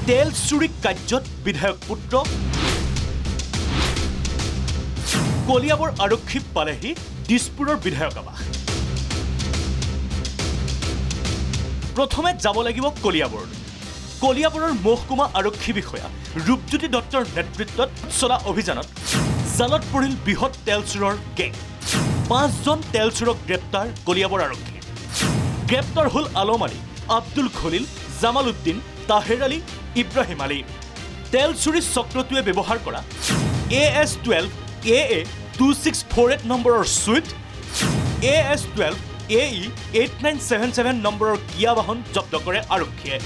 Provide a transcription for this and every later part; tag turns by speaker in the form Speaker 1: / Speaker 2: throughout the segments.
Speaker 1: তেল চুৰি কাৰ্যত বিধায়ক পুত্ৰ কলিয়াবৰ আৰক্ষী পালেহি দিছপুৰৰ বিধায়ক আৱাস প্ৰথমে যাব লাগিব কলিয়াবৰৰ মহকুমা আৰক্ষী বিষয়া ৰূপজ্যোতি দত্তৰ নেতৃত্বত চলা অভিযানত জালত পৰিল বৃহৎ তেল চুৰৰ গেং 5 জন তেল চুৰক গ্ৰেপ্তাৰ কলিয়াবৰ আৰক্ষী গ্ৰেপ্তাৰ হল আলম আলী আব্দুল খলিল জামাল উদ্দিন তাহেৰ আলী ইব্ৰাহিম আলী তেল চুৰি চক্ৰটোৱে ব্যৱহাৰ কৰা AS12 AA 2648 নম্বৰৰ সুইফট AS12 AE 8977 নম্বৰৰ কিয়া বাহন জব্দ কৰে আৰক্ষীয়ে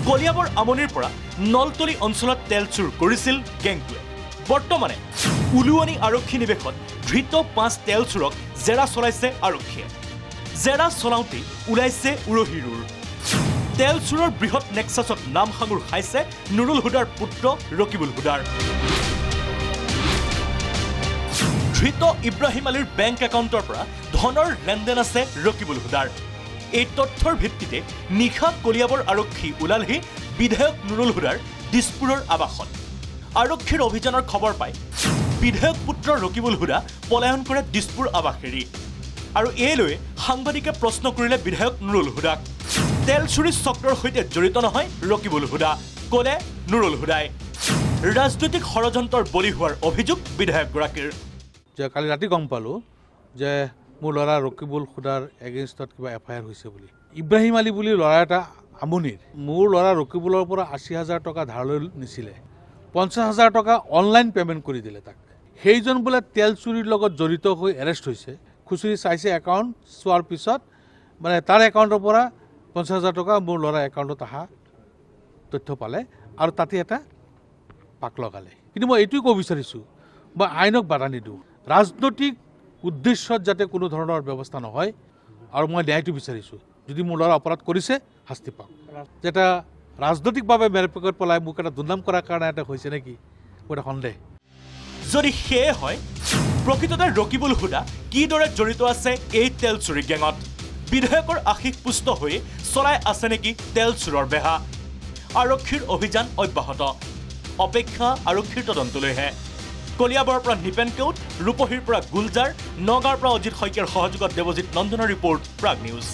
Speaker 1: কলিয়াবৰ আমনিৰ পৰা নলতলি অঞ্চলত তেল চুৰ কৰিছিল গেংটোৱে বৰ্তমানে উলুৱনি আৰক্ষী নিবেশত ধৃত 5 তেল চুৰক জেৰা চলাইছে আৰক্ষীয়ে জেৰা চলাওঁতে ওলাইছে উৰহিৰুৰ তেল চুৰৰ বৃহৎ নেক্সাছত নাম সাঙুৰ খাইছে নুৰুল হুদাৰ পুত্ৰ ৰকিবুল হুদাৰ ধৃত ইব্ৰাহিম আলীৰ বেংক একাউণ্টৰ পৰা ধনৰ লেনদেন আছে ৰকিবুল হুদাৰ এই তথ্যৰ ভিত্তিতে নিশা কলিয়াবৰ আৰক্ষী ওলালহি বিধায়ক নুৰুল হুদাৰ দিছপুৰৰ আৱাসত আৰক্ষীৰ অভিযানৰ খবৰ পাই বিধায়ক পুত্ৰ ৰকিবুল হুদা পলায়ন কৰে দিছপুৰ আৱাস এৰি আৰু এই লৈ সাংবাদিকে প্ৰশ্ন কৰিলে বিধায়ক নুৰুল হুদাক তেল চুৰি চক্ৰৰ সৈতে জড়িত নহয় ৰকিবুল হুদা ক'লে নুৰুল হুদাই ৰাজনৈতিক ষড়যন্ত্ৰৰ বলি হোৱাৰ অভিযোগ বিধায়কগৰাকীৰ
Speaker 2: যে কালি ৰাতি গম পালোঁ যে মোৰ ল'ৰা ৰকিবুল হুদাৰ এগেইনষ্টত কিবা FIR হৈছে বুলি ইব্ৰাহিম আলী বুলি ল'ৰা এটা আমনিৰ মোৰ ল'ৰা ৰকিবুলৰ পৰা 80,000 টকা ধাৰলৈ নিছিলে 50,000 টকা অনলাইন পেমেণ্ট কৰি দিলে তাক সেইজন বোলে তেল চুৰিৰ লগত জড়িত হৈ এৰেষ্ট হৈছে খুচুৰি চাইছে একাউণ্ট চোৱাৰ পিছত মানে তাৰ একাউণ্টৰ পৰা 50,000 টকা মোৰ ল'ৰা একাউণ্টত অহা তথ্য পালে আৰু তাতে এটা পাক লগালে কিন্তু মই এইটোৱে ক'ব বিচাৰিছোঁ বা আইনক বাধা নিদিওঁ ৰাজনৈতিক উদ্দেশ্যত যাতে কোনো ধৰণৰ ব্যৱস্থা নহয় আৰু মই ন্যায়টো বিচাৰিছোঁ যদি মোৰ ল'ৰা অপৰাধ কৰিছে শাস্তি পাওক যেটা ৰাজনৈতিকভাৱে মেৰপেকত পলাই মোক এটা দুৰ্নাম কৰাৰ কাৰণে এটা হৈছে নেকি মোৰ এটা সন্দেহ
Speaker 1: যদি সেয়ে হয় প্ৰকৃততে ৰকিবুল হুদা কিদৰে জড়িত আছে এই তেল চুৰি গেঙত বিধায়কৰ আশীষ পুষ্ট হৈ চলাই আছে নেকি তেল চুৰৰ বেহা আৰক্ষীৰ অভিযান অব্যাহত অপেক্ষা আৰক্ষীৰ তদন্তলৈহে কলিয়াবৰৰ পৰা নিপেন কেউট ৰূপহীৰ পৰা গুলজাৰ নগাঁৱৰ পৰা অজিত শইকীয়াৰ সহযোগত দেৱজিৎ নন্দনৰ ৰিপৰ্ট প্ৰাগ নিউজ